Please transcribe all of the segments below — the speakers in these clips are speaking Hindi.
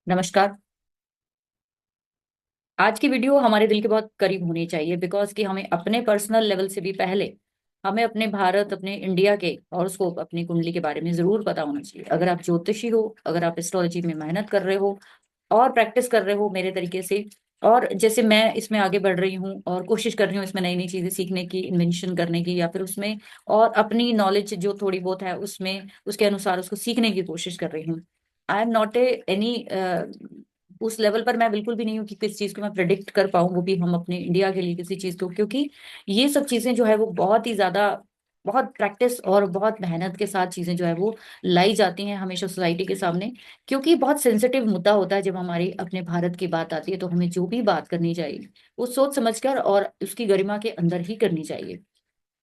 नमस्कार। आज की वीडियो हमारे दिल के बहुत करीब होनी चाहिए बिकॉज कि हमें अपने पर्सनल लेवल से भी पहले हमें अपने भारत, अपने इंडिया के हॉरोस्कोप, अपनी कुंडली के बारे में जरूर पता होना चाहिए। अगर आप ज्योतिषी हो, अगर आप एस्ट्रोलॉजी में मेहनत कर रहे हो और प्रैक्टिस कर रहे हो मेरे तरीके से, और जैसे मैं इसमें आगे बढ़ रही हूँ और कोशिश कर रही हूँ इसमें नई नई चीजें सीखने की, इन्वेंशन करने की, या फिर उसमें और अपनी नॉलेज जो थोड़ी बहुत है उसमें उसके अनुसार उसको सीखने की कोशिश कर रही हूँ। I am not a any उस लेवल पर मैं बिल्कुल भी नहीं हूँ कि किस चीज को मैं प्रिडिक्ट कर पाऊँ, वो भी हम अपने इंडिया के लिए किसी चीज को, क्योंकि ये सब चीजें जो है वो बहुत ही ज्यादा, बहुत प्रैक्टिस और बहुत मेहनत के साथ चीजें जो है वो लाई जाती हैं हमेशा सोसाइटी के सामने। क्योंकि बहुत सेंसिटिव मुद्दा होता है जब हमारी अपने भारत की बात आती है, तो हमें जो भी बात करनी चाहिए वो सोच समझकर और उसकी गरिमा के अंदर ही करनी चाहिए।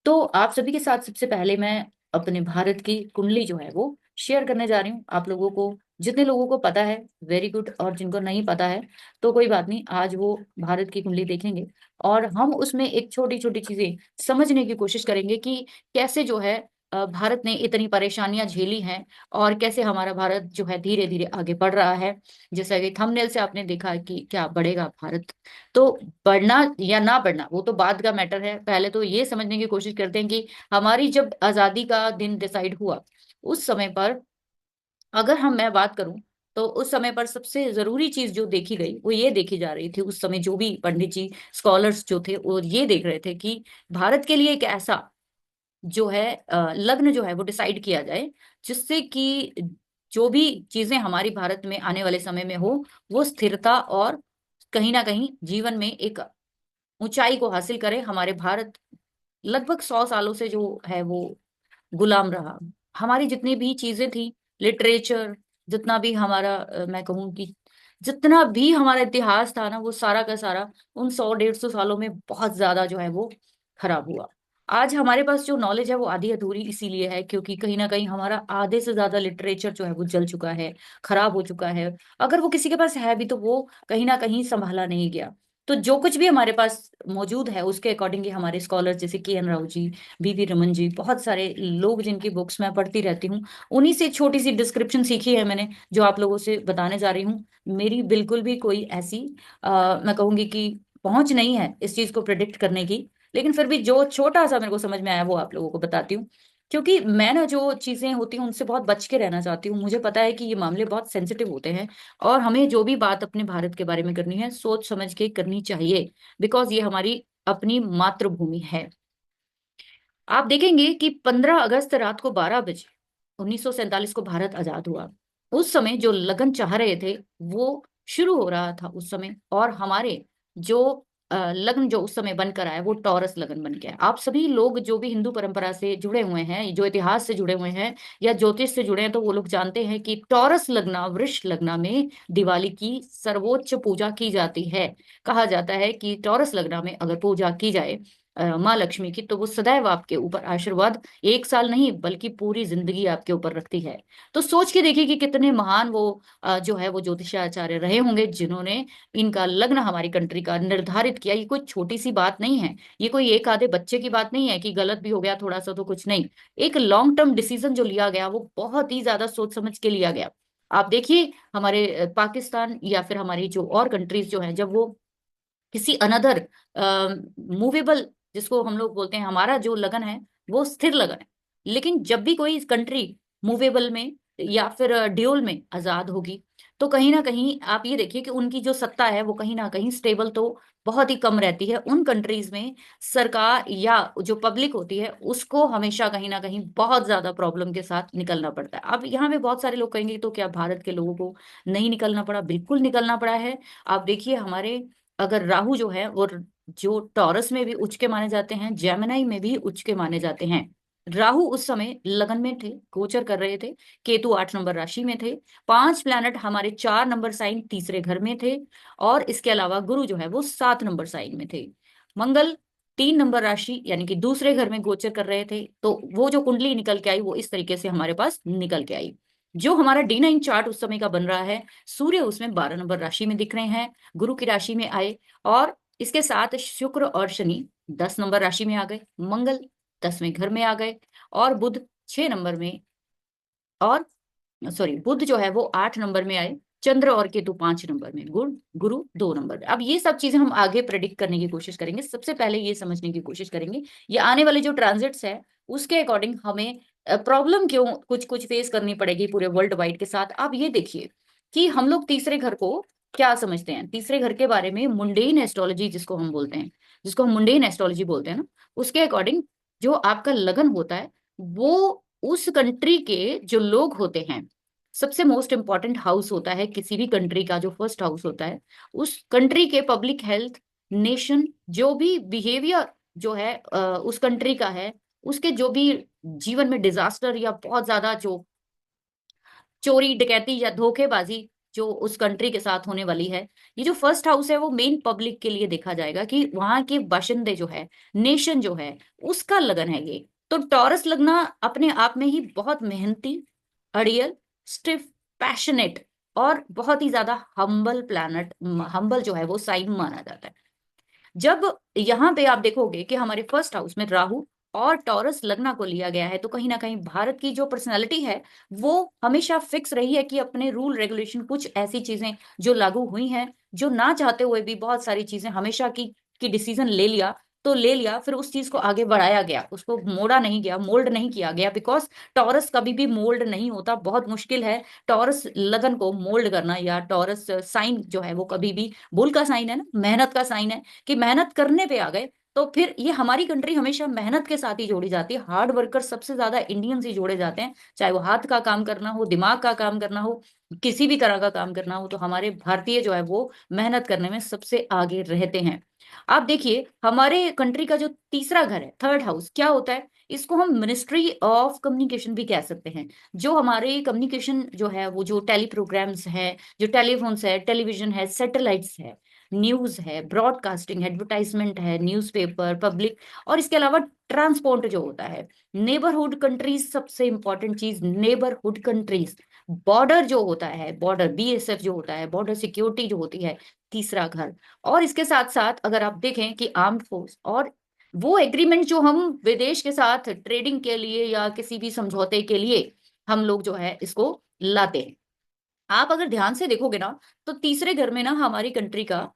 तो आप सभी के साथ सबसे पहले मैं अपने भारत की कुंडली जो है वो शेयर करने जा रही हूँ आप लोगों को। जितने लोगों को पता है वेरी गुड, और जिनको नहीं पता है तो कोई बात नहीं, आज वो भारत की कुंडली देखेंगे और हम उसमें एक छोटी छोटी चीजें समझने की कोशिश करेंगे कि कैसे जो है भारत ने इतनी परेशानियां झेली हैं और कैसे हमारा भारत जो है धीरे धीरे आगे बढ़ रहा है। जैसा कि थंबनेल से आपने देखा कि क्या बढ़ेगा भारत, तो बढ़ना या ना बढ़ना वो तो बाद का मैटर है। पहले तो ये समझने की कोशिश करते हैं कि हमारी जब आजादी का दिन डिसाइड हुआ उस समय पर, अगर मैं बात करूं तो उस समय पर सबसे जरूरी चीज जो देखी गई वो ये देखी जा रही थी। उस समय जो भी पंडित जी, स्कॉलर्स जो थे वो ये देख रहे थे कि भारत के लिए एक ऐसा जो है लग्न जो है वो डिसाइड किया जाए जिससे कि जो भी चीजें हमारी भारत में आने वाले समय में हो वो स्थिरता और कहीं ना कहीं जीवन में एक ऊंचाई को हासिल करे। हमारे भारत लगभग 100 सालों से जो है वो गुलाम रहा। हमारी जितनी भी चीजें थी, लिटरेचर, जितना भी हमारा मैं कहूँ कि जितना भी हमारा इतिहास था ना, वो सारा का सारा उन 100 150 सालों में बहुत ज्यादा जो है वो खराब हुआ। आज हमारे पास जो नॉलेज है वो आधी अधूरी इसीलिए है क्योंकि कहीं ना कहीं हमारा आधे से ज्यादा लिटरेचर जो है वो जल चुका है, खराब हो चुका है। अगर वो किसी के पास है भी तो वो कहीं ना कहीं संभाला नहीं गया। तो जो कुछ भी हमारे पास मौजूद है उसके अकॉर्डिंग ही हमारे स्कॉलर जैसे के एन राव जी, बीवी रमन जी, बहुत सारे लोग जिनकी बुक्स मैं पढ़ती रहती हूँ, उन्हीं से छोटी सी डिस्क्रिप्शन सीखी है मैंने जो आप लोगों से बताने जा रही हूँ। मेरी बिल्कुल भी कोई ऐसी मैं कहूंगी कि पहुंच नहीं है इस चीज को प्रिडिक्ट करने की, लेकिन फिर भी जो छोटा सा मेरे को समझ में आया वो आप लोगों को बताती हूँ। क्योंकि मैं ना जो चीजें होती हैं उनसे बहुत बच के रहना चाहती हूँ। मुझे पता है कि ये मामले बहुत सेंसिटिव होते हैं और हमें जो भी बात अपने भारत के बारे में करनी है सोच समझ के करनी चाहिए, बिकॉज ये हमारी अपनी मातृभूमि है। आप देखेंगे कि 15 अगस्त रात को 12 बजे 1947 को भारत आजाद हुआ। उस समय जो लगन चाह रहे थे वो शुरू हो रहा था उस समय, और हमारे जो लग्न जो उस समय बनकर आया वो टॉरस लगन बन गया। आप सभी लोग जो भी हिंदू परंपरा से जुड़े हुए हैं, जो इतिहास से जुड़े हुए हैं या ज्योतिष से जुड़े हैं, तो वो लोग जानते हैं कि टॉरस लग्ना, वृष लग्ना में दिवाली की सर्वोच्च पूजा की जाती है। कहा जाता है कि टॉरस लग्ना में अगर पूजा की जाए माँ लक्ष्मी की, तो वो सदैव आपके ऊपर आशीर्वाद एक साल नहीं बल्कि पूरी जिंदगी आपके ऊपर रखती है। तो सोच के देखिए कि कितने महान वो जो है वो ज्योतिषाचार्य रहे होंगे जिन्होंने इनका लग्न हमारी कंट्री का निर्धारित किया। ये कोई छोटी सी बात नहीं है, ये कोई एक आधे बच्चे की बात नहीं है कि गलत भी हो गया थोड़ा सा तो कुछ नहीं। एक लॉन्ग टर्म डिसीजन जो लिया गया वो बहुत ही ज्यादा सोच समझ के लिया गया। आप देखिए हमारे पाकिस्तान या फिर हमारी जो और कंट्रीज जो हैं, जब वो किसी अनदर मूवेबल, जिसको हम लोग बोलते हैं, हमारा जो लगन है वो स्थिर लगन है, लेकिन जब भी कोई कंट्री मूवेबल में या फिर ड्यूल में आजाद होगी तो कहीं ना कहीं आप ये देखिए कि उनकी जो सत्ता है वो कहीं ना कहीं स्टेबल तो बहुत ही कम रहती है। उन कंट्रीज में सरकार या जो पब्लिक होती है उसको हमेशा कहीं ना कहीं बहुत ज्यादा प्रॉब्लम के साथ निकलना पड़ता है। अब यहाँ पे बहुत सारे लोग कहेंगे तो क्या भारत के लोगों को नहीं निकलना पड़ा? बिल्कुल निकलना पड़ा है। आप देखिए हमारे, अगर राहु जो है वो जो टॉरस में भी उच्च के माने जाते हैं, जेमिनाई में भी उच्च के माने जाते हैं। राहु उस समय लगन में थे, गोचर कर रहे थे। केतु 8 नंबर राशि में थे। 5 प्लैनेट हमारे 4 नंबर साइन तीसरे घर में थे। और इसके अलावा गुरु जो है वो 7 नंबर साइन में थे। मंगल 3 नंबर राशि यानी कि दूसरे घर में गोचर कर रहे थे। तो वो जो कुंडली निकल के आई वो इस तरीके से हमारे पास निकल के आई। जो हमारा D9 चार्ट उस समय का बन रहा है, सूर्य उसमें 12 नंबर राशि में दिख रहे हैं, गुरु की राशि में आए। और इसके साथ शुक्र और शनि 10 नंबर राशि में आ गए, मंगल 10वें घर में आ गए, और बुध 6 नंबर में, और सॉरी बुध जो है वो 8 नंबर में आए। चंद्र और केतु 5 नंबर में, गुरु गुरु 2 नंबर में। अब ये सब चीजें हम आगे प्रेडिक्ट करने की कोशिश करेंगे। सबसे पहले ये समझने की कोशिश करेंगे ये आने वाले जो ट्रांजिट्स है उसके अकॉर्डिंग हमें प्रॉब्लम क्यों कुछ कुछ फेस करनी पड़ेगी पूरे वर्ल्ड वाइड के साथ। आप ये देखिए कि हम लोग तीसरे घर को क्या समझते हैं, तीसरे घर के बारे में मुंडेन एस्ट्रोलॉजी जिसको हम बोलते हैं, जिसको हम मुंडेन एस्ट्रोलॉजी बोलते हैं ना, उसके अकॉर्डिंग जो आपका लगन होता है वो उस कंट्री के जो लोग होते हैं, सबसे मोस्ट इंपॉर्टेंट हाउस होता है किसी भी कंट्री का, जो फर्स्ट हाउस होता है उस कंट्री के पब्लिक हेल्थ, नेशन, जो भी बिहेवियर जो है उस कंट्री का है, उसके जो भी जीवन में डिजास्टर या बहुत ज्यादा जो चोरी डकैती या धोखेबाजी जो उस कंट्री के साथ होने वाली है, ये जो फर्स्ट हाउस है वो मेन पब्लिक के लिए देखा जाएगा कि वहां के बाशिंदे जो है, नेशन जो है, उसका लगन है ये। तो टॉरस लगना अपने आप में ही बहुत मेहनती, अड़ियल, स्टिफ, पैशनेट और बहुत ही ज्यादा हम्बल प्लैनेट, हम्बल जो है वो साइन माना जाता है। जब यहाँ पे आप देखोगे कि हमारे फर्स्ट हाउस में राहु और टॉरस लग्न को लिया गया है, तो कहीं ना कहीं भारत की जो पर्सनालिटी है वो हमेशा फिक्स रही है कि अपने रूल रेगुलेशन, कुछ ऐसी चीजें जो लागू हुई हैं, जो ना चाहते हुए भी बहुत सारी चीजें हमेशा की डिसीजन ले लिया तो ले लिया, फिर उस चीज को आगे बढ़ाया गया, उसको मोड़ा नहीं गया, मोल्ड नहीं किया गया। बिकॉज टॉरस कभी भी मोल्ड नहीं होता, बहुत मुश्किल है टॉरस लगन को मोल्ड करना, या टॉरस साइन जो है वो कभी भी बुल का साइन है ना, मेहनत का साइन है, कि मेहनत करने पे आ गए तो फिर ये हमारी कंट्री हमेशा मेहनत के साथ ही जोड़ी जाती है। हार्ड वर्कर सबसे ज्यादा इंडियंस ही जोड़े जाते हैं, चाहे वो हाथ का काम करना हो, दिमाग का काम करना हो, किसी भी तरह का काम करना हो, तो हमारे भारतीय जो है वो मेहनत करने में सबसे आगे रहते हैं। आप देखिए हमारे कंट्री का जो तीसरा घर है, थर्ड हाउस, क्या होता है, इसको हम मिनिस्ट्री ऑफ कम्युनिकेशन भी कह सकते हैं। जो हमारे कम्युनिकेशन जो है वो जो टेली प्रोग्राम्स है, जो टेलीफोन्स है, टेलीविजन है, सैटेलाइट्स है, न्यूज है, ब्रॉडकास्टिंग, एडवर्टाइजमेंट है, न्यूज़पेपर, पब्लिक, और इसके अलावा ट्रांसपोर्ट जो होता है, नेबरहुड कंट्रीज, सबसे इंपॉर्टेंट चीज नेबरहुड कंट्रीज, बॉर्डर जो होता है, बॉर्डर बीएसएफ जो होता है, बॉर्डर सिक्योरिटी जो होती है, तीसरा घर। और इसके साथ साथ अगर आप देखें कि आर्म्ड फोर्स और वो एग्रीमेंट जो हम विदेश के साथ ट्रेडिंग के लिए या किसी भी समझौते के लिए हम लोग जो है इसको लाते हैं। आप अगर ध्यान से देखोगे ना तो तीसरे घर में ना हमारी कंट्री का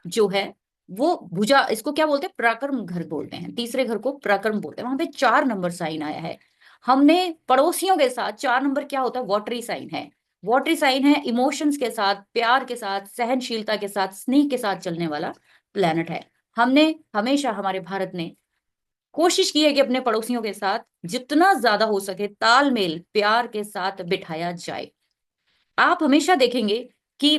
जो है वो भुजा, इसको क्या बोलते हैं, पराक्रम घर बोलते हैं, तीसरे घर को पराक्रम बोलते हैं। वहां पे 4 नंबर साइन आया है। हमने पड़ोसियों के साथ, 4 नंबर क्या होता है, वॉटरी साइन है। वॉटरी साइन है, इमोशंस के साथ, प्यार के साथ, सहनशीलता के साथ, स्नेह के साथ चलने वाला प्लेनेट है। हमने हमेशा, हमारे भारत ने कोशिश की है कि अपने पड़ोसियों के साथ जितना ज्यादा हो सके तालमेल प्यार के साथ बिठाया जाए। आप हमेशा देखेंगे कि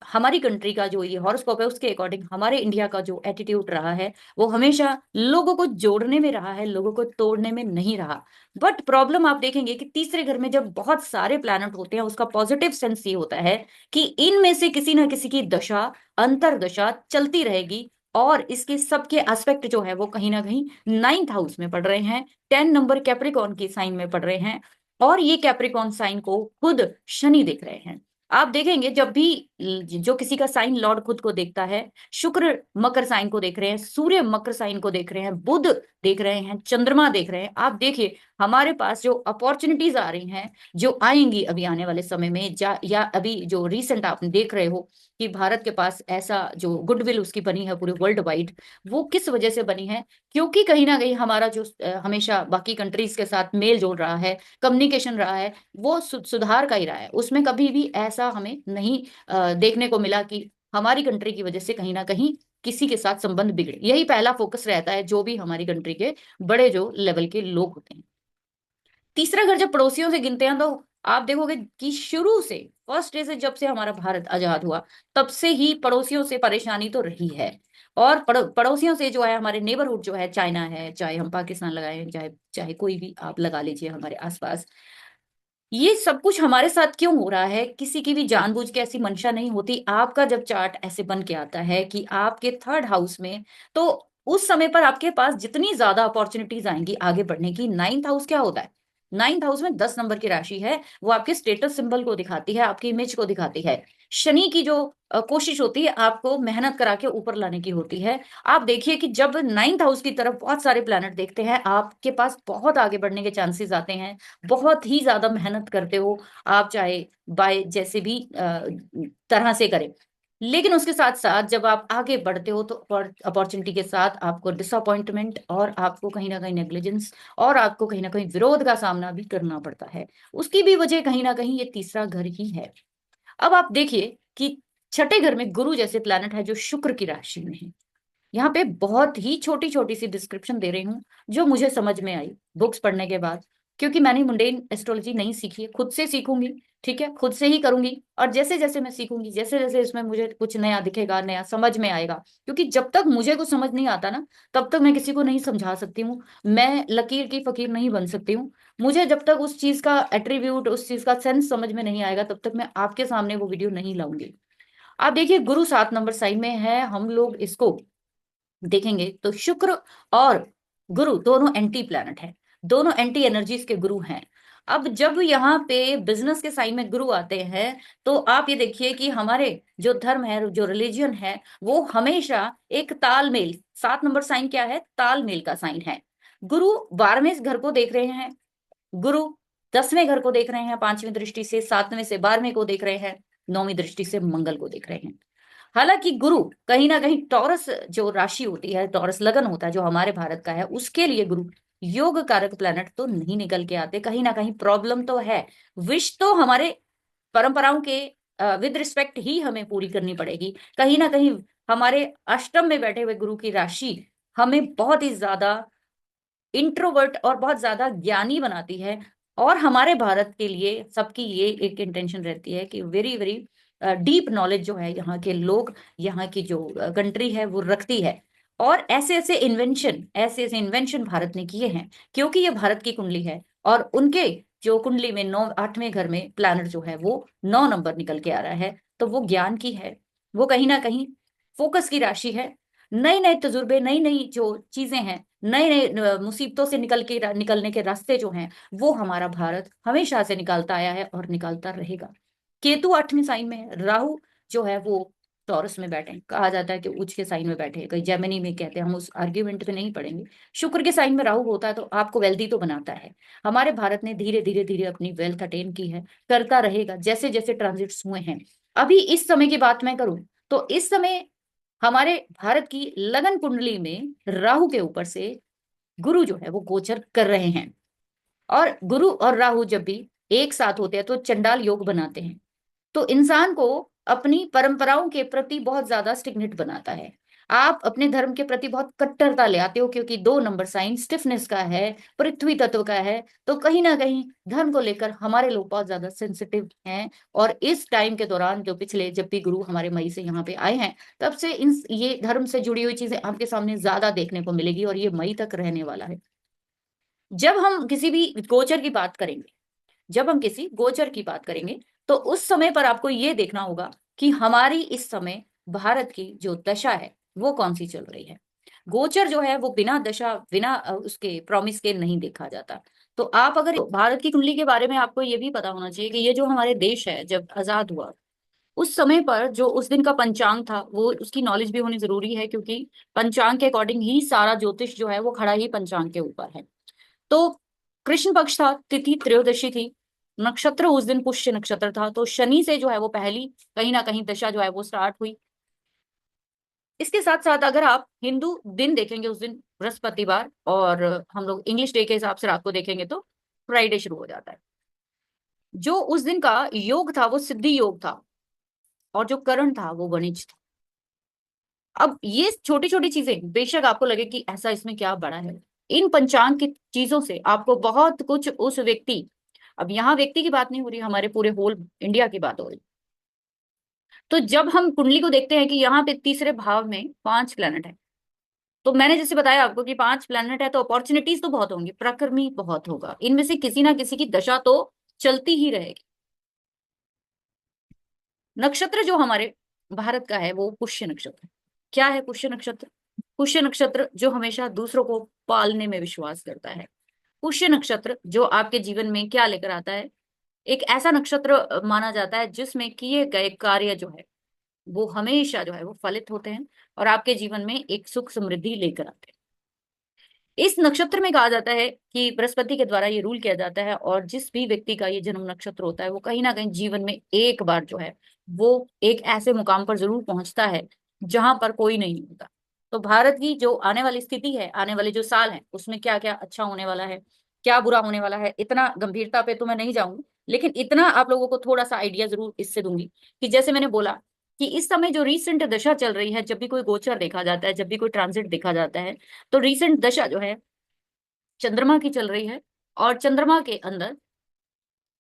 हमारी कंट्री का जो ये हॉरोस्कोप है उसके अकॉर्डिंग हमारे इंडिया का जो एटीट्यूड रहा है वो हमेशा लोगों को जोड़ने में रहा है, लोगों को तोड़ने में नहीं रहा। बट प्रॉब्लम आप देखेंगे कि तीसरे घर में जब बहुत सारे प्लैनेट होते हैं उसका पॉजिटिव सेंस ये होता है कि इनमें से किसी ना किसी की दशा, अंतरदशा चलती रहेगी, और इसके सबके एस्पेक्ट जो है वो कहीं ना कहीं नाइन्थ हाउस में पड़ रहे हैं, 10 नंबर कैप्रिकॉर्न की साइन में पड़ रहे हैं, और ये कैप्रिकॉर्न साइन को खुद शनि देख रहे हैं। आप देखेंगे जब भी जो किसी का साइन लॉर्ड खुद को देखता है, शुक्र मकर साइन को देख रहे हैं, सूर्य मकर साइन को देख रहे हैं, बुध देख रहे हैं, चंद्रमा देख रहे हैं, आप देखिए हमारे पास जो अपॉर्चुनिटीज आ रही हैं, जो आएंगी अभी आने वाले समय में, या अभी जो रिसेंट आप देख रहे हो कि भारत के पास ऐसा जो गुडविल उसकी बनी है पूरे वर्ल्ड वाइड, वो किस वजह से बनी है, क्योंकि कहीं ना कहीं हमारा जो हमेशा बाकी कंट्रीज के साथ मेल जोल रहा है, कम्युनिकेशन रहा है, वो सुधार का ही रहा है। उसमें कभी भी ऐसा हमें नहीं देखने को मिला कि हमारी कंट्री की वजह से कहीं ना कहीं किसी के साथ संबंध बिगड़े। यही पहला फोकस रहता है जो भी हमारी कंट्री के बड़े जो लेवल के लोग होते हैं। तीसरा घर जब पड़ोसियों से गिनते हैं तो आप देखोगे कि शुरू से, फर्स्ट डे से, जब से हमारा भारत आजाद हुआ तब से ही पड़ोसियों से परेशानी तो रही है। और पड़ोसियों से जो है, हमारे नेबरहुड जो है, चाइना है, चाहे हम पाकिस्तान लगाए, चाहे चाहे कोई भी आप लगा लीजिए हमारे आसपास, ये सब कुछ हमारे साथ क्यों हो रहा है, किसी की भी जानबूझ के ऐसी मंशा नहीं होती। आपका जब चार्ट ऐसे बन के आता है कि आपके थर्ड हाउस में, तो उस समय पर आपके पास जितनी ज्यादा अपॉर्चुनिटीज आएंगी आगे बढ़ने की, नाइन्थ हाउस क्या होता है, नाइन्थ हाउस में 10 नंबर की राशि है, वो आपके स्टेटस सिंबल को दिखाती है, आपकी इमेज को दिखाती है। शनि की जो कोशिश होती है आपको मेहनत करा के ऊपर लाने की होती है। आप देखिए कि जब नाइन्थ हाउस की तरफ बहुत सारे प्लैनेट देखते हैं, आपके पास बहुत आगे बढ़ने के चांसेस आते हैं, बहुत ही ज्यादा मेहनत करते हो आप, चाहे बाय जैसे भी तरह से करें। लेकिन उसके साथ साथ जब आप आगे बढ़ते हो तो अपॉर्चुनिटी के साथ आपको डिसअपॉइंटमेंट और आपको कहीं ना कहीं नेग्लिजेंस और आपको कहीं ना कहीं विरोध का सामना भी करना पड़ता है। उसकी भी वजह कहीं ना कहीं ये तीसरा घर ही है। अब आप देखिए कि छठे घर में गुरु जैसे प्लैनेट है जो शुक्र की राशि में है। यहाँ पे बहुत ही छोटी छोटी सी डिस्क्रिप्शन दे रही हूँ जो मुझे समझ में आई बुक्स पढ़ने के बाद, क्योंकि मैंने मुंडेन एस्ट्रोलॉजी नहीं सीखी है, खुद से सीखूंगी। ठीक है, खुद से ही करूंगी, और जैसे जैसे मैं सीखूंगी, जैसे जैसे इसमें मुझे कुछ नया दिखेगा, नया समझ में आएगा, क्योंकि जब तक मुझे कुछ समझ नहीं आता ना, तब तक मैं किसी को नहीं समझा सकती हूँ। मैं लकीर की फकीर नहीं बन सकती हूँ। मुझे जब तक उस चीज का एट्रीब्यूट, उस चीज का सेंस समझ में नहीं आएगा, तब तक मैं आपके सामने वो वीडियो नहीं लाऊंगी। आप देखिए गुरु 7 नंबर साइन में है, हम लोग इसको देखेंगे तो शुक्र और गुरु दोनों एंटी प्लैनेट हैं, दोनों एंटी एनर्जीज के गुरु हैं। अब जब यहाँ पे बिजनेस के साइन में गुरु आते हैं, तो आप ये देखिए कि हमारे जो धर्म है, जो रिलीजियन है, वो हमेशा एक तालमेल, 7 नंबर साइन क्या है, तालमेल का साइन है। गुरु 12वें घर को देख रहे हैं, गुरु 10वें घर को देख रहे हैं, 5वीं दृष्टि से 7वें से 12वें को देख रहे हैं, 9वीं दृष्टि से मंगल को देख रहे हैं। हालांकि गुरु कहीं ना कहीं टॉरस जो राशि होती है, टॉरस लगन होता है जो हमारे भारत का है, उसके लिए गुरु योग कारक प्लैनेट तो नहीं निकल के आते। कहीं ना कहीं प्रॉब्लम तो है, विश तो हमारे परंपराओं के विद रिस्पेक्ट ही हमें पूरी करनी पड़ेगी। कहीं ना कहीं हमारे अष्टम में बैठे हुए गुरु की राशि हमें बहुत ही ज्यादा इंट्रोवर्ट और बहुत ज्यादा ज्ञानी बनाती है। और हमारे भारत के लिए सबकी ये एक इंटेंशन रहती है कि वेरी वेरी डीप नॉलेज जो है यहाँ के लोग, यहाँ की जो कंट्री है वो रखती है। और ऐसे ऐसे इन्वेंशन भारत ने किए हैं, क्योंकि ये भारत की कुंडली है। और उनके जो कुंडली में 8वें घर में प्लैनेट जो है वो 9 नंबर निकल के आ रहा है, तो वो ज्ञान की है, वो कहीं ना कहीं फोकस की राशि है। नए नए तजुर्बे, नई नई जो चीजें हैं, नए नए मुसीबतों से निकलने के रास्ते जो हैं, वो हमारा भारत हमेशा से निकालता आया है और निकालता रहेगा। केतु 8वें साइन में है, राहु जो है वो टॉरस में बैठे हैं, कहा जाता है कि उच्च के साइन में बैठे हैं, कई जेमिनी में कहते हैं, हम उस आर्ग्यूमेंट पे नहीं पड़ेंगे। शुक्र के साइन में राहु होता है तो आपको वेल्दी तो बनाता है। हमारे भारत ने धीरे धीरे धीरे अपनी वेल्थ अटेन की है, करता रहेगा जैसे जैसे ट्रांजिट्स हुए हैं। अभी इस समय की बात मैं करूं तो इस समय हमारे भारत की लगन कुंडली में राहु के ऊपर से गुरु जो है वो गोचर कर रहे हैं। और गुरु और राहु जब भी एक साथ होते हैं तो चंडाल योग बनाते हैं, तो इंसान को अपनी परंपराओं के प्रति बहुत ज्यादा स्टिग्नेट बनाता है। आप अपने धर्म के प्रति बहुत कट्टरता ले आते हो, क्योंकि 2 नंबर साइन स्टिफनेस का है, पृथ्वी तत्व का है, तो कहीं ना कहीं धर्म को लेकर हमारे लोग बहुत ज्यादा सेंसिटिव हैं। और इस टाइम के दौरान जो पिछले, जब भी गुरु हमारे मई से यहाँ पे आए हैं, तब से इन ये धर्म से जुड़ी हुई चीजें आपके सामने ज्यादा देखने को मिलेगी, और ये मई तक रहने वाला है। जब हम किसी भी गोचर की बात करेंगे, जब हम किसी गोचर की बात करेंगे, तो उस समय पर आपको ये देखना होगा कि हमारी इस समय भारत की जो दशा है वो कौन सी चल रही है। गोचर जो है वो बिना दशा, बिना उसके प्रॉमिस के नहीं देखा जाता। तो आप अगर भारत की कुंडली के बारे में, आपको ये भी पता होना चाहिए कि ये जो हमारे देश है जब आजाद हुआ, उस समय पर जो उस दिन का पंचांग था, वो उसकी नॉलेज भी होनी जरूरी है, क्योंकि पंचांग के अकॉर्डिंग ही सारा ज्योतिष जो है वो खड़ा ही पंचांग के ऊपर है। तो कृष्ण पक्ष था, तिथि त्रयोदशी थी, नक्षत्र उस दिन पुष्य नक्षत्र था, तो शनि से जो है वो पहली कहीं ना कहीं दशा जो है वो स्टार्ट हुई। इसके साथ साथ अगर आप हिंदू दिन देखेंगे, उस दिन बृहस्पतिवार, और हम लोग इंग्लिश डे के हिसाब से रात को देखेंगे तो फ्राइडे शुरू हो जाता है। जो उस दिन का योग था वो सिद्धि योग था, और जो करण था वो वणिज था। अब ये छोटी छोटी चीजें बेशक आपको लगे कि ऐसा इसमें क्या बड़ा है, इन पंचांग की चीजों से आपको बहुत कुछ उस व्यक्ति, अब यहाँ व्यक्ति की बात नहीं हो रही, हमारे पूरे होल इंडिया की बात हो रही। तो जब हम कुंडली को देखते हैं कि यहाँ पे तीसरे भाव में 5 प्लैनेट है, तो मैंने जैसे बताया आपको कि 5 प्लैनेट है तो अपॉर्चुनिटीज तो बहुत होंगी, प्रक्रमी बहुत होगा, इनमें से किसी ना किसी की दशा तो चलती ही रहेगी। नक्षत्र जो हमारे भारत का है वो पुष्य नक्षत्र। क्या है पुष्य नक्षत्र? पुष्य नक्षत्र जो हमेशा दूसरों को पालने में विश्वास करता है, पुष्य नक्षत्र जो आपके जीवन में क्या लेकर आता है, एक ऐसा नक्षत्र माना जाता है जिसमें किए गए कार्य जो है वो हमेशा जो है वो फलित होते हैं और आपके जीवन में एक सुख समृद्धि लेकर आते हैं। इस नक्षत्र में कहा जाता है कि बृहस्पति के द्वारा ये रूल किया जाता है, और जिस भी व्यक्ति का ये जन्म नक्षत्र होता है वो कहीं ना कहीं जीवन में एक बार जो है वो एक ऐसे मुकाम पर जरूर पहुंचता है जहां पर कोई नहीं होता। तो भारत की जो आने वाली स्थिति है, आने वाले जो साल है, उसमें क्या क्या अच्छा होने वाला है, क्या बुरा होने वाला है, इतना गंभीरता पे तो मैं नहीं जाऊंगी, लेकिन इतना आप लोगों को थोड़ा सा आइडिया जरूर इससे दूंगी कि जैसे मैंने बोला कि इस समय जो रीसेंट दशा चल रही है, जब भी कोई गोचर देखा जाता है, जब भी कोई ट्रांजिट देखा जाता है, तो रीसेंट दशा जो है चंद्रमा की चल रही है। और चंद्रमा के अंदर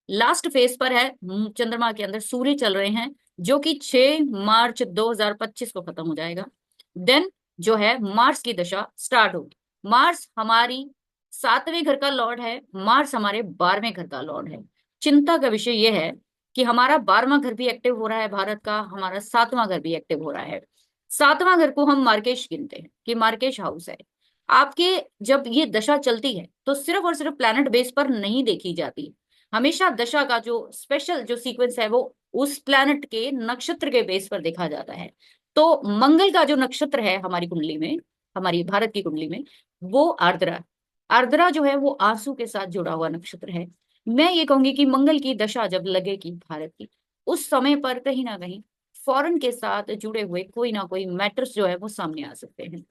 लास्ट फेज पर है, चंद्रमा के अंदर सूर्य चल रहे हैं, जो कि 6 मार्च 2025 को खत्म हो जाएगा। देन जो है मार्स की दशा स्टार्ट होगी। मार्स हमारी 7वें घर का लॉर्ड है, मार्स हमारे 12वें घर का लॉर्ड है। चिंता का विषय यह है कि हमारा 12वां घर भी एक्टिव हो रहा है भारत का, हमारा 7वां घर भी एक्टिव हो रहा है। 7वां घर को हम मार्केश गिनते हैं कि मार्केश हाउस है आपके। जब ये दशा चलती है तो सिर्फ और सिर्फ प्लैनेट बेस पर नहीं देखी जाती, हमेशा दशा का जो स्पेशल जो सीक्वेंस है वो उस प्लैनेट के नक्षत्र के बेस पर देखा जाता है। तो मंगल का जो नक्षत्र है हमारी कुंडली में, हमारी भारत की कुंडली में, वो आर्द्रा। आर्द्रा जो है वो आंसू के साथ जुड़ा हुआ नक्षत्र है। मैं ये कहूंगी कि मंगल की दशा जब लगेगी भारत की, उस समय पर कहीं ना कहीं फॉरेन के साथ जुड़े हुए कोई ना कोई मैटर्स जो है वो सामने आ सकते हैं।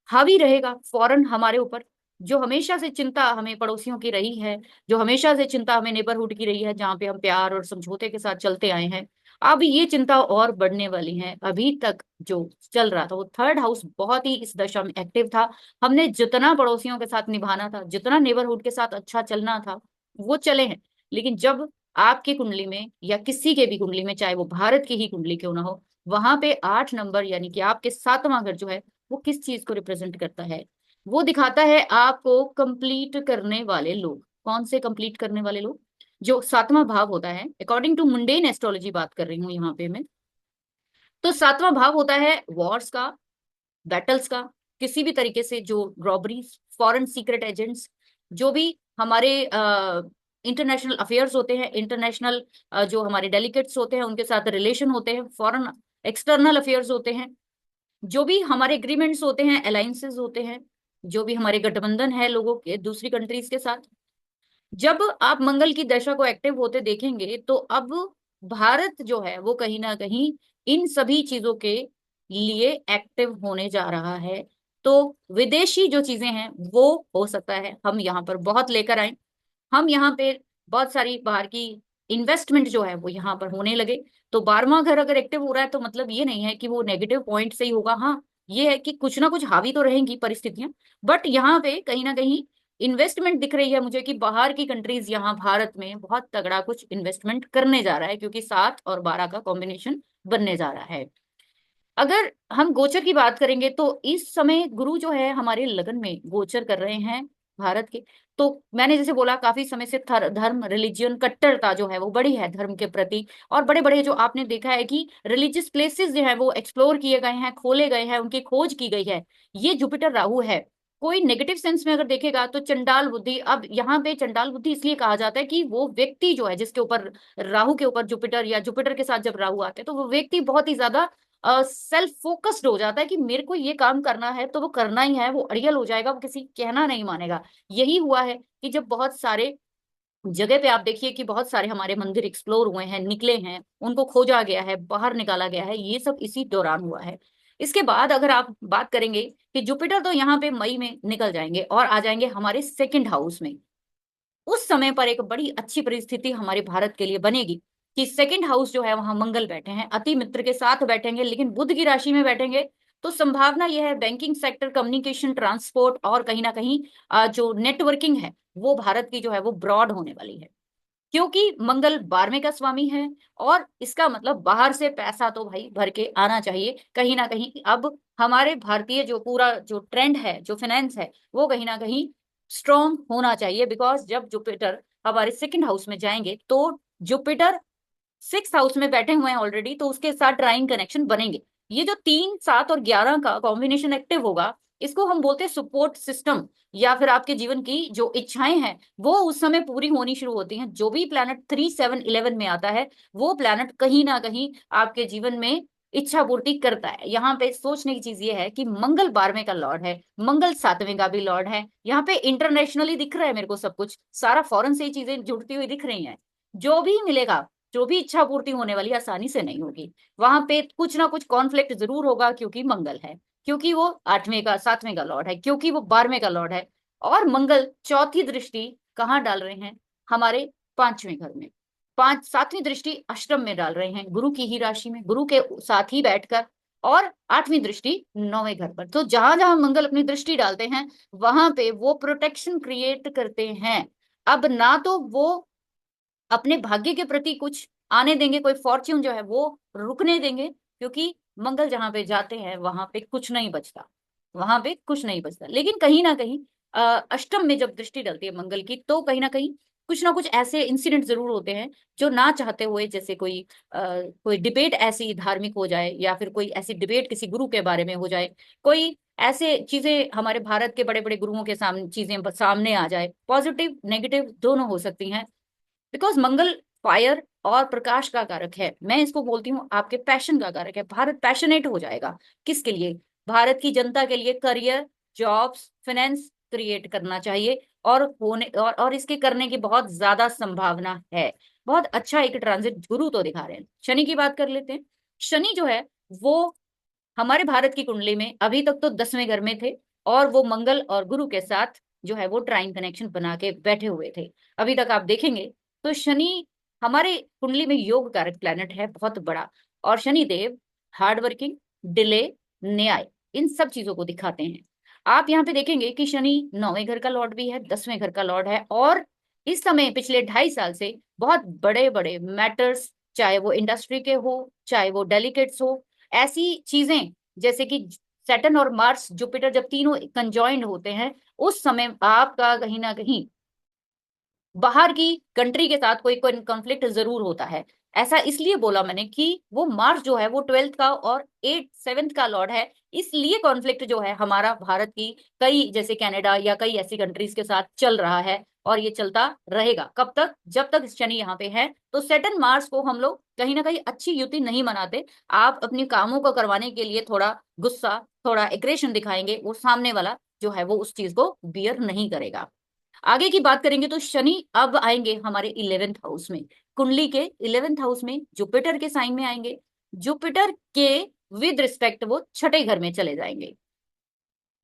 हावी रहेगा फॉरेन हमारे ऊपर। जो हमेशा से चिंता हमें पड़ोसियों की रही है, जो हमेशा से चिंता हमें नेबरहुड की रही है, जहाँ पे हम प्यार और समझौते के साथ चलते आए हैं, अब ये चिंता और बढ़ने वाली है। अभी तक जो चल रहा था वो थर्ड हाउस बहुत ही इस दशा में एक्टिव था। हमने जितना पड़ोसियों के साथ निभाना था, जितना नेबरहुड के साथ अच्छा चलना था, वो चले हैं। लेकिन जब आपकी कुंडली में या किसी के भी कुंडली में, चाहे वो भारत की ही कुंडली क्यों ना हो, वहां पे 8 नंबर यानी कि आपके 7वां घर जो है वो किस चीज को रिप्रेजेंट करता है, वो दिखाता है आपको कंप्लीट करने वाले लोग। कौन से कंप्लीट करने वाले लोग? जो 7वां भाव होता है, अकॉर्डिंग टू मुंडेन एस्ट्रोलॉजी बात कर रही हूँ यहाँ पे मैं, तो 7वां भाव होता है वॉर्स का, बैटल्स का, किसी भी तरीके से जो रॉबरीज, फॉरेन सीक्रेट एजेंट्स, जो भी हमारे इंटरनेशनल अफेयर्स होते हैं, इंटरनेशनल जो हमारे डेलीगेट्स होते हैं उनके साथ रिलेशन होते हैं, फॉरेन एक्सटर्नल अफेयर्स होते हैं, जो भी हमारे एग्रीमेंट्स होते हैं, अलायंसेस होते हैं, जो भी हमारे गठबंधन है लोगों के दूसरी कंट्रीज के साथ, जब आप मंगल की दशा को एक्टिव होते देखेंगे तो अब भारत जो है वो कहीं ना कहीं इन सभी चीजों के लिए एक्टिव होने जा रहा है। तो विदेशी जो चीजें हैं वो हो सकता है हम यहाँ पर बहुत लेकर आए, हम यहाँ पे बहुत सारी बाहर की इन्वेस्टमेंट जो है वो यहाँ पर होने लगे। तो 12वां घर अगर एक्टिव हो रहा है तो मतलब ये नहीं है कि वो नेगेटिव पॉइंट से ही होगा, हाँ ये है कि कुछ ना कुछ हावी तो रहेंगी परिस्थितियां, बट यहाँ पे कहीं ना कहीं इन्वेस्टमेंट दिख रही है मुझे कि बाहर की कंट्रीज यहाँ भारत में बहुत तगड़ा कुछ इन्वेस्टमेंट करने जा रहा है, क्योंकि 7 और 12 का कॉम्बिनेशन बनने जा रहा है। अगर हम गोचर की बात करेंगे तो इस समय गुरु जो है हमारे लगन में गोचर कर रहे हैं भारत के। तो मैंने जैसे बोला काफी समय से धर्म रिलीजियन कट्टरता जो है वो बड़ी है धर्म के प्रति, और बड़े बड़े जो आपने देखा है कि रिलीजियस प्लेसेस जो है वो एक्सप्लोर किए गए हैं, खोले गए हैं, उनकी खोज की गई है। ये जुपिटर राहु है। कोई नेगेटिव सेंस में अगर देखेगा तो चंडाल बुद्धि, अब यहाँ पे चंडाल बुद्धि इसलिए कहा जाता है कि वो व्यक्ति जो है जिसके ऊपर राहु के ऊपर जुपिटर, या जुपिटर के साथ जब राहु आते हैं तो वो व्यक्ति बहुत ही ज्यादा सेल्फ फोकस्ड हो जाता है कि मेरे को ये काम करना है तो वो करना ही है, वो अड़ियल हो जाएगा, वो किसी कहना नहीं मानेगा। यही हुआ है कि जब बहुत सारे जगह पे आप देखिए कि बहुत सारे हमारे मंदिर एक्सप्लोर हुए हैं, निकले हैं, उनको खोजा गया है, बाहर निकाला गया है, ये सब इसी दौरान हुआ है। इसके बाद अगर आप बात करेंगे कि जुपिटर तो यहाँ पे मई में निकल जाएंगे और आ जाएंगे हमारे सेकंड हाउस में, उस समय पर एक बड़ी अच्छी परिस्थिति हमारे भारत के लिए बनेगी कि सेकंड हाउस जो है वहां मंगल बैठे हैं, अति मित्र के साथ बैठेंगे, लेकिन बुध की राशि में बैठेंगे। तो संभावना यह है बैंकिंग सेक्टर, कम्युनिकेशन, ट्रांसपोर्ट और कहीं ना कहीं जो नेटवर्किंग है वो भारत की जो है वो ब्रॉड होने वाली है, क्योंकि मंगल 12वें का स्वामी है। और इसका मतलब बाहर से पैसा तो भाई भर के आना चाहिए कहीं ना कहीं। अब हमारे भारतीय जो पूरा जो ट्रेंड है, जो फाइनेंस है, वो कहीं ना कहीं स्ट्रॉन्ग होना चाहिए, बिकॉज जब जुपिटर हमारे सेकंड हाउस में जाएंगे तो जुपिटर 6 हाउस में बैठे हुए हैं ऑलरेडी, तो उसके साथ ट्राइन कनेक्शन बनेंगे। ये जो 3, 7 और 11 का कॉम्बिनेशन एक्टिव होगा, इसको हम बोलते हैं सपोर्ट सिस्टम, या फिर आपके जीवन की जो इच्छाएं हैं वो उस समय पूरी होनी शुरू होती हैं। जो भी प्लैनेट 3 7 11 में आता है वो प्लैनेट कहीं ना कहीं आपके जीवन में इच्छा पूर्ति करता है। यहाँ पे सोचने की चीज ये है कि मंगल 12वें का लॉर्ड है, मंगल 7वें का भी लॉर्ड है। यहाँ पे इंटरनेशनली दिख रहा है मेरे को, सब कुछ सारा फॉरेन से ही चीजें जुड़ती हुई दिख रही हैं। जो भी मिलेगा, जो भी इच्छा पूर्ति होने वाली आसानी से नहीं होगी, वहां पे कुछ ना कुछ कॉन्फ्लिक्ट जरूर होगा, क्योंकि मंगल है, क्योंकि वो 8वें का 7वें का लॉर्ड है, क्योंकि वो 12वें का लॉर्ड है। और मंगल चौथी दृष्टि कहाँ डाल रहे हैं? हमारे 5वें घर में। 7वीं दृष्टि अष्टम में डाल रहे हैं, गुरु की ही राशि में, गुरु के साथ ही बैठकर। और 8वीं दृष्टि 9वें घर पर। तो जहां जहां मंगल अपनी दृष्टि डालते हैं वहां पे वो प्रोटेक्शन क्रिएट करते हैं। अब ना तो वो अपने भाग्य के प्रति कुछ आने देंगे, कोई फॉर्च्यून जो है वो रुकने देंगे, क्योंकि मंगल जहां पे जाते हैं वहां पे कुछ नहीं बचता, वहां पे कुछ नहीं बचता। लेकिन कहीं ना कहीं अष्टम में जब दृष्टि डलती है मंगल की, तो कहीं ना कुछ ऐसे इंसिडेंट जरूर होते हैं जो ना चाहते हुए, जैसे कोई डिबेट ऐसी धार्मिक हो जाए, या फिर कोई ऐसी डिबेट किसी गुरु के बारे में हो जाए, कोई ऐसे चीजें हमारे भारत के बड़े बड़े गुरुओं के सामने चीजें सामने आ जाए, पॉजिटिव नेगेटिव दोनों हो सकती हैं। बिकॉज मंगल फायर और प्रकाश का कारक है, मैं इसको बोलती हूँ आपके पैशन का कारक है। भारत पैशनेट हो जाएगा किसके लिए? भारत की जनता के लिए करियर, जॉब्स, फाइनेंस क्रिएट करना चाहिए, और होने और इसके करने की बहुत ज्यादा संभावना है। बहुत अच्छा एक ट्रांजिट गुरु तो दिखा रहे हैं। शनि की बात कर लेते हैं। शनि जो है वो हमारे भारत की कुंडली में अभी तक तो 10वें घर में थे, और वो मंगल और गुरु के साथ जो है वो ट्राइन कनेक्शन बना के बैठे हुए थे। अभी तक आप देखेंगे तो शनि हमारे कुंडली में योग कारक प्लैनेट है बहुत बड़ा। और Shani Dev hard working, delay, न्याय, इन सब चीजों को दिखाते हैं। आप यहाँ पे देखेंगे कि शनि 9वें घर का लॉर्ड भी है, 10वें घर का लॉर्ड है। और इस समय पिछले 2.5 साल से बहुत बड़े बड़े मैटर्स, चाहे वो इंडस्ट्री के हो, चाहे वो डेलिकेट्स हो, ऐसी चीजें जैसे कि सैटर्न और मार्स जुपिटर जब तीनों कंजॉइंड होते हैं, उस समय आपका कहीं ना कहीं बाहर की कंट्री के साथ कोई कॉन्फ्लिक्ट जरूर होता है। ऐसा इसलिए बोला मैंने कि वो मार्स जो है वो 12th का और 7th का लॉर्ड है, इसलिए कॉन्फ्लिक्ट जो है हमारा भारत की कई, जैसे कनाडा या कई ऐसी कंट्रीज के साथ चल रहा है। और ये चलता रहेगा कब तक? जब तक शनि यहाँ पे है। तो सैटर्न मार्स को हम लोग कहीं ना कहीं अच्छी युति नहीं मनाते। आप अपने कामों को करवाने के लिए थोड़ा गुस्सा, थोड़ा एग्रेशन दिखाएंगे, वो सामने वाला जो है वो उस चीज को बियर नहीं करेगा। आगे की बात करेंगे तो शनि अब आएंगे हमारे 11th हाउस में, कुंडली के 11th हाउस में जुपिटर के साइन में आएंगे। जुपिटर के विद रिस्पेक्ट वो छठे घर में चले जाएंगे।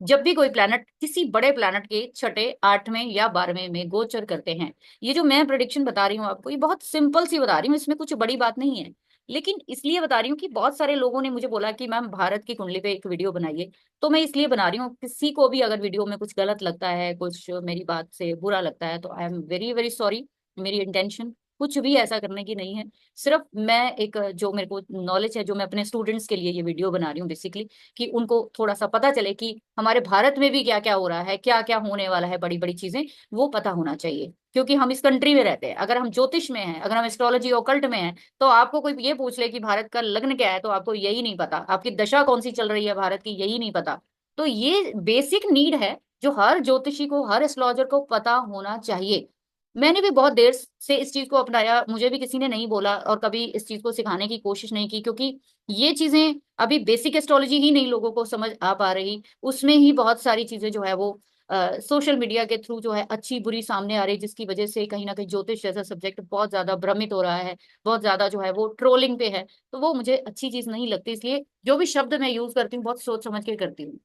जब भी कोई प्लैनेट किसी बड़े प्लैनेट के छठे, 8वें या 12वें में गोचर करते हैं, ये जो मैं प्रिडिक्शन बता रही हूँ आपको, ये बहुत सिंपल सी बता रही हूँ, इसमें कुछ बड़ी बात नहीं है। लेकिन इसलिए बता रही हूँ कि बहुत सारे लोगों ने मुझे बोला कि मैम भारत की कुंडली पे एक वीडियो बनाइए। तो मैं इसलिए बना रही हूँ, किसी को भी अगर वीडियो में कुछ गलत लगता है, कुछ मेरी बात से बुरा लगता है, तो I am very very sorry. मेरी इंटेंशन कुछ भी ऐसा करने की नहीं है। सिर्फ मैं एक, जो मेरे को नॉलेज है, जो मैं अपने स्टूडेंट्स के लिए ये वीडियो बना रही हूँ बेसिकली, कि उनको थोड़ा सा पता चले कि हमारे भारत में भी क्या क्या हो रहा है, क्या क्या होने वाला है, बड़ी बड़ी चीजें वो पता होना चाहिए। क्योंकि हम इस कंट्री में रहते हैं, अगर हम ज्योतिष में हैं, अगर हम एस्ट्रोलॉजी ओकल्ट में हैं, तो आपको कोई ये पूछ ले कि भारत का लग्न क्या है, तो आपको यही नहीं पता, आपकी दशा कौन सी चल रही है भारत की, यही नहीं पता। तो ये बेसिक नीड है जो हर ज्योतिषी को, हर एस्ट्रोलॉजर को पता होना चाहिए। मैंने भी बहुत देर से इस चीज को अपनाया, मुझे भी किसी ने नहीं बोला और कभी इस चीज को सिखाने की कोशिश नहीं की, क्योंकि ये चीजें अभी बेसिक एस्ट्रोलॉजी ही नहीं लोगों को समझ आ पा रही, उसमें ही बहुत सारी चीजें जो है वो सोशल मीडिया के थ्रू जो है अच्छी बुरी सामने आ रही, जिसकी वजह से कहीं ना कहीं ज्योतिष जैसा सब्जेक्ट बहुत ज्यादा भ्रमित हो रहा है, बहुत ज्यादा जो है वो ट्रोलिंग पे है। तो वो मुझे अच्छी चीज नहीं लगती, इसलिए जो भी शब्द मैं यूज करती हूँ बहुत सोच समझ के करती हूँ।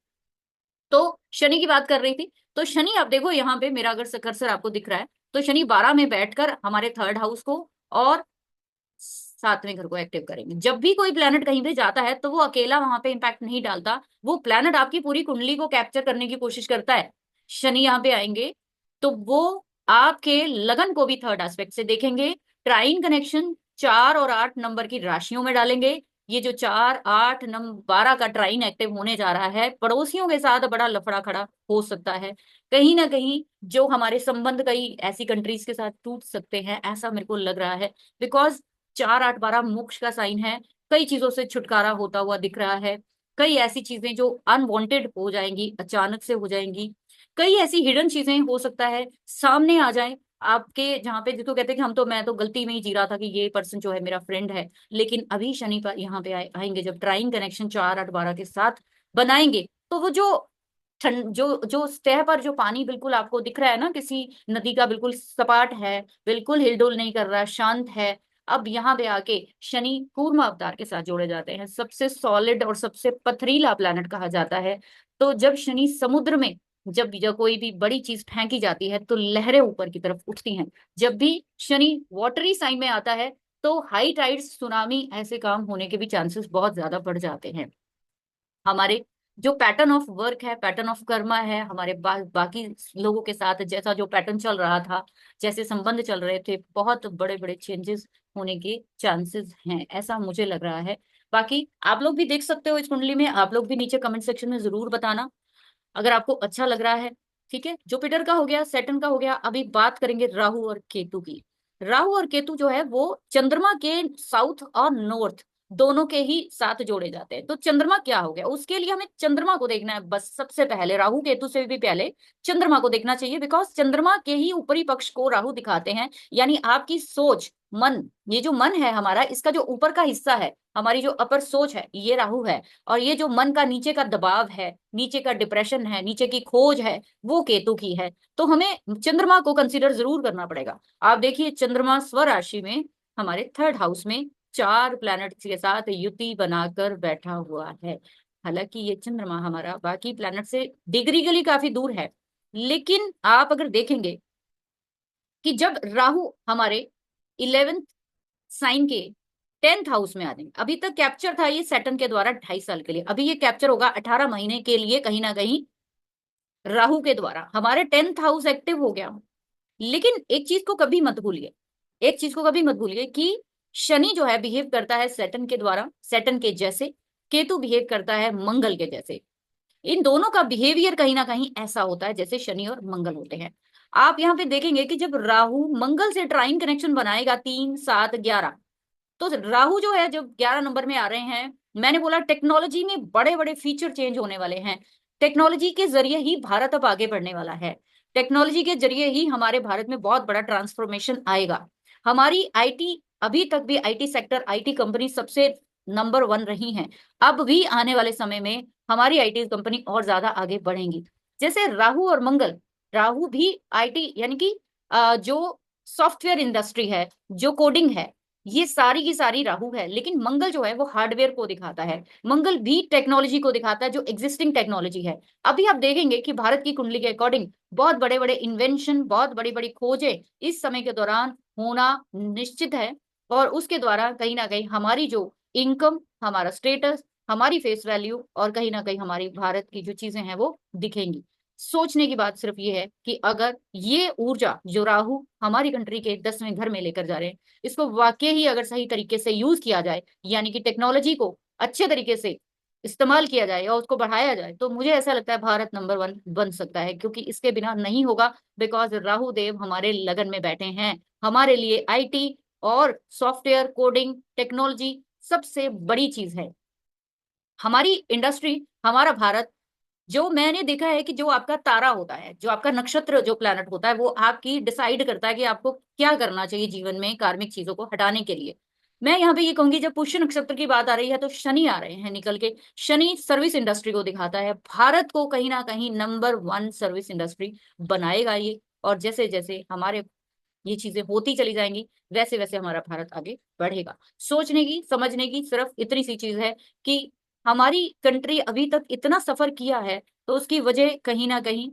तो शनि की बात कर रही थी। तो शनि, आप देखो यहाँ पे मेरा अगर कर्सर आपको दिख रहा है, तो शनि 12 में बैठकर हमारे 3rd हाउस को और 7वें घर को एक्टिव करेंगे। जब भी कोई प्लेनेट कहीं पे जाता है तो वो अकेला वहां पे इंपैक्ट नहीं डालता, वो प्लेनेट आपकी पूरी कुंडली को कैप्चर करने की कोशिश करता है। शनि यहाँ पे आएंगे तो वो आपके लगन को भी 3rd एस्पेक्ट से देखेंगे। ट्राइन कनेक्शन 4 और 8 नंबर की राशियों में डालेंगे। ये जो 4 8 9 12 का ट्राइन एक्टिव होने जा रहा है, पड़ोसियों के साथ बड़ा लफड़ा खड़ा हो सकता है। कहीं ना कहीं जो हमारे संबंध कई ऐसी कंट्रीज के साथ टूट सकते हैं, ऐसा मेरे को लग रहा है। बिकॉज 4 8 12 मोक्ष का साइन है, कई चीजों से छुटकारा होता हुआ दिख रहा है। कई ऐसी चीजें जो अनवांटेड हो जाएंगी, अचानक से हो जाएंगी। कई ऐसी हिडन चीजें हो सकता है सामने आ जाए आपके, जहाँ पे जिसको कहते हैं कि मैं तो गलती में ही जी रहा था कि ये पर्सन जो है मेरा फ्रेंड है, लेकिन अभी शनि पर यहाँ पे आएंगे जब ट्राइंग कनेक्शन 4 8 12 के साथ बनाएंगे, तो वो जो ठंड, जो जो सतह पर जो पानी बिल्कुल आपको दिख रहा है ना, किसी नदी का बिल्कुल सपाट है, बिल्कुल हिलडुल नहीं कर रहा, शांत है, अब यहाँ पे आके शनि कूर्मा अवतार के साथ जोड़े जाते हैं, सबसे सॉलिड और सबसे पथरीला प्लैनेट कहा जाता है। तो जब शनि समुद्र में, जब कोई भी बड़ी चीज फेंकी जाती है तो लहरें ऊपर की तरफ उठती हैं। जब भी शनि वाटरी साइन में आता है तो हाई टाइड्स, सुनामी, ऐसे काम होने के भी चांसेस बहुत ज्यादा बढ़ जाते हैं। हमारे जो पैटर्न ऑफ वर्क है, पैटर्न ऑफ कर्मा है, हमारे बाकी लोगों के साथ जैसा जो पैटर्न चल रहा था, जैसे संबंध चल रहे थे, बहुत बड़े बड़े चेंजेस होने के चांसेस हैं, ऐसा मुझे लग रहा है। बाकी आप लोग भी देख सकते हो इस कुंडली में, आप लोग भी नीचे कमेंट सेक्शन में जरूर बताना अगर आपको अच्छा लग रहा है। ठीक है, जुपिटर का हो गया, सैटर्न का हो गया, अभी बात करेंगे राहु और केतु की। राहु और केतु जो है वो चंद्रमा के साउथ और नॉर्थ दोनों के ही साथ जोड़े जाते हैं। तो चंद्रमा क्या हो गया, उसके लिए हमें चंद्रमा को देखना है बस, सबसे पहले राहु केतु से भी पहले चंद्रमा को देखना चाहिए, बिकॉज चंद्रमा के ही ऊपरी पक्ष को राहु दिखाते हैं। यानी आपकी सोच, मन, ये जो मन है हमारा, इसका जो ऊपर का हिस्सा है, हमारी जो अपर सोच है, ये राहु है। और ये जो मन का नीचे का दबाव है, नीचे का डिप्रेशन है, नीचे की खोज है, वो केतु की है। तो हमें चंद्रमा को कंसीडर जरूर करना पड़ेगा। आप देखिए चंद्रमा स्वराशि में हमारे थर्ड हाउस में 4 प्लैनेट के साथ युति बनाकर बैठा हुआ है। हालांकि ये चंद्रमा हमारा बाकी प्लैनेट से डिग्री के लिए काफी दूर है, लेकिन आप अगर देखेंगे कि जब राहु हमारे 11th साइन के 10th हाउस में आ जाएंगे, अभी तक कैप्चर था ये सैटर्न के द्वारा 2.5 साल के लिए, अभी ये कैप्चर होगा 18 महीने के लिए कहीं ना कहीं राहु के द्वारा, हमारे 10th हाउस एक्टिव हो गया। लेकिन एक चीज को कभी मत भूलिए, एक चीज को कभी मत भूलिए कि शनि जो है बिहेव करता है सैटर्न के द्वारा, सैटर्न के जैसे, केतु बिहेव करता है मंगल के जैसे। इन दोनों का बिहेवियर कहीं ना कहीं ऐसा होता है जैसे शनि और मंगल होते हैं। आप यहाँ पे देखेंगे कि जब राहु मंगल से ट्राइन कनेक्शन बनाएगा 3 7 11, तो राहु जो है जब 11 नंबर में आ रहे हैं, मैंने बोला टेक्नोलॉजी में बड़े बड़े फीचर चेंज होने वाले हैं। टेक्नोलॉजी के जरिए ही भारत अब आगे बढ़ने वाला है। टेक्नोलॉजी के जरिए ही हमारे भारत में बहुत बड़ा ट्रांसफॉर्मेशन आएगा। हमारी आईटी, अभी तक भी आईटी सेक्टर, आईटी कंपनी सबसे नंबर 1 रही हैं। अब भी आने वाले समय में हमारी आईटी कंपनी और ज्यादा आगे बढ़ेंगी। जैसे राहु और मंगल, राहु भी आईटी यानी कि जो सॉफ्टवेयर इंडस्ट्री है, जो कोडिंग है, ये सारी की सारी राहु है। लेकिन मंगल जो है वो हार्डवेयर को दिखाता है, मंगल भी टेक्नोलॉजी को दिखाता है जो एग्जिस्टिंग टेक्नोलॉजी है। अभी आप देखेंगे कि भारत की कुंडली के अकॉर्डिंग बहुत बड़े बड़े इन्वेंशन, बहुत बड़ी बड़ी खोजें इस समय के दौरान होना निश्चित है। और उसके द्वारा कहीं ना कहीं हमारी जो इनकम, हमारा स्टेटस, हमारी फेस वैल्यू और कहीं ना कहीं हमारी भारत की जो चीजें हैं वो दिखेंगी। सोचने की बात सिर्फ ये है कि अगर ये ऊर्जा जो राहु हमारी कंट्री के 10वें घर में लेकर जा रहे हैं, इसको वाकई ही अगर सही तरीके से यूज किया जाए, यानी कि टेक्नोलॉजी को अच्छे तरीके से इस्तेमाल किया जाए और उसको बढ़ाया जाए, तो मुझे ऐसा लगता है भारत नंबर 1 बन सकता है। क्योंकि इसके बिना नहीं होगा, बिकॉज राहु देव हमारे लगन में बैठे हैं। हमारे लिए आईटी और सॉफ्टवेयर कोडिंग टेक्नोलॉजी सबसे बड़ी चीज है। हमारी इंडस्ट्री, हमारा भारत, जो मैंने देखा है कि जो आपका तारा होता है, जो आपका नक्षत्र, जो प्लैनेट होता है, वो आपकी डिसाइड करता है कि आपको क्या करना चाहिए जीवन में कार्मिक चीजों को हटाने के लिए। मैं यहाँ पे ये कहूंगी, जब पुष्य नक्षत्र की बात आ रही है तो शनि आ रहे हैं निकल के। शनि सर्विस इंडस्ट्री को दिखाता है, भारत को कहीं ना कहीं नंबर 1 सर्विस इंडस्ट्री बनाएगा ये। और जैसे जैसे हमारे ये चीजें होती चली जाएंगी, वैसे वैसे हमारा भारत आगे बढ़ेगा। सोचने की, समझने की सिर्फ इतनी सी चीज है कि हमारी कंट्री अभी तक इतना सफर किया है, तो उसकी वजह कहीं ना कहीं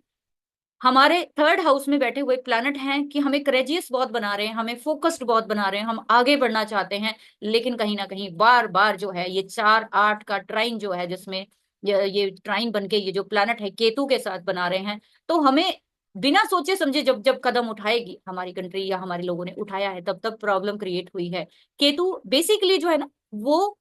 हमारे थर्ड हाउस में बैठे हुए प्लैनेट हैं कि हमें करेजियस बहुत बना रहे हैं, हमें फोकस्ड बहुत बना रहे हैं, हम आगे बढ़ना चाहते हैं। लेकिन कहीं ना कहीं बार बार जो है ये 4 8 का ट्राइन जो है, जिसमें ये ट्राइन बन के ये जो प्लैनेट है केतु के साथ बना रहे हैं, तो हमें बिना सोचे समझे जब जब कदम उठाएगी हमारी कंट्री या हमारे लोगों ने उठाया है, तब तब प्रॉब्लम क्रिएट हुई है। केतु बेसिकली जो है ना, वो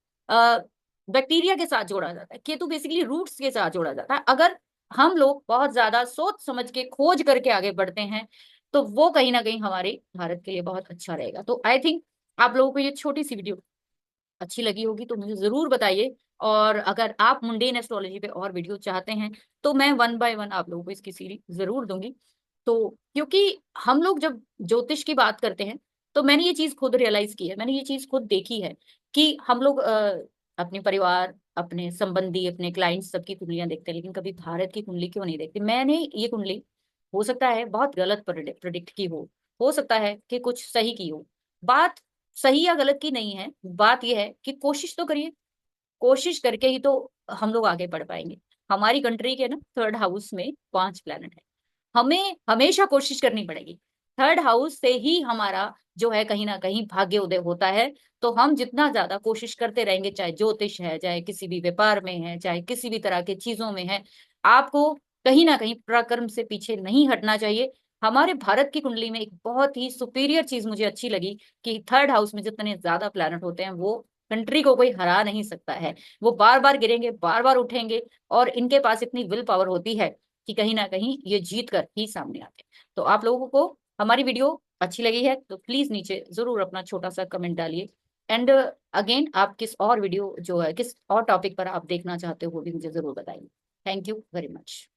बैक्टीरिया के साथ जोड़ा जाता है, केतु बेसिकली रूट्स के साथ जोड़ा जाता है। अगर हम लोग बहुत ज्यादा सोच समझ के खोज करके आगे बढ़ते हैं, तो वो कहीं ना कहीं हमारे भारत के लिए बहुत अच्छा रहेगा। तो आई थिंक आप लोगों को ये छोटी सी वीडियो अच्छी लगी होगी तो मुझे जरूर बताइए। और अगर आप मुंडेन एस्ट्रोलॉजी पे और वीडियो चाहते हैं तो मैं 1 बाय 1 आप लोगों को इसकी सीरीज जरूर दूंगी। तो क्योंकि हम लोग जब ज्योतिष की बात करते हैं तो मैंने ये चीज खुद रियलाइज की है, मैंने ये चीज खुद देखी है कि हम लोग अपने परिवार, अपने संबंधी, अपने क्लाइंट्स सबकी कुंडलियां देखते हैं, लेकिन कभी भारत की कुंडली क्यों नहीं देखते। मैंने ये कुंडली हो सकता है बहुत गलत प्रिडिक्ट की हो सकता है कि कुछ सही की हो। बात सही या गलत की नहीं है, बात यह है कि कोशिश तो करिए, कोशिश करके ही तो हम लोग आगे बढ़ पाएंगे। हमारी कंट्री के ना 3rd हाउस में 5 प्लैनेट है, हमें हमेशा कोशिश करनी पड़ेगी। 3rd हाउस से ही हमारा जो है कहीं ना कहीं भाग्य उदय होता है। तो हम जितना ज्यादा कोशिश करते रहेंगे, चाहे ज्योतिष है, चाहे किसी भी व्यापार में है, चाहे किसी भी तरह की चीजों में है, आपको कहीं ना कहीं पराक्रम से पीछे नहीं हटना चाहिए। हमारे भारत की कुंडली में एक बहुत ही सुपीरियर चीज मुझे अच्छी लगी कि 3rd हाउस में जितने ज्यादा प्लैनेट होते हैं वो कंट्री को कोई हरा नहीं सकता है। वो बार बार गिरेंगे, बार बार उठेंगे, और इनके पास इतनी विल पावर होती है कि कहीं ना कहीं ये जीत कर ही सामने आते हैं। तो आप लोगों को हमारी वीडियो अच्छी लगी है तो प्लीज नीचे जरूर अपना छोटा सा कमेंट डालिए। एंड अगेन आप किस और वीडियो जो है, किस और टॉपिक पर आप देखना चाहते हो वो भी मुझे जरूर बताइए। Thank you very much.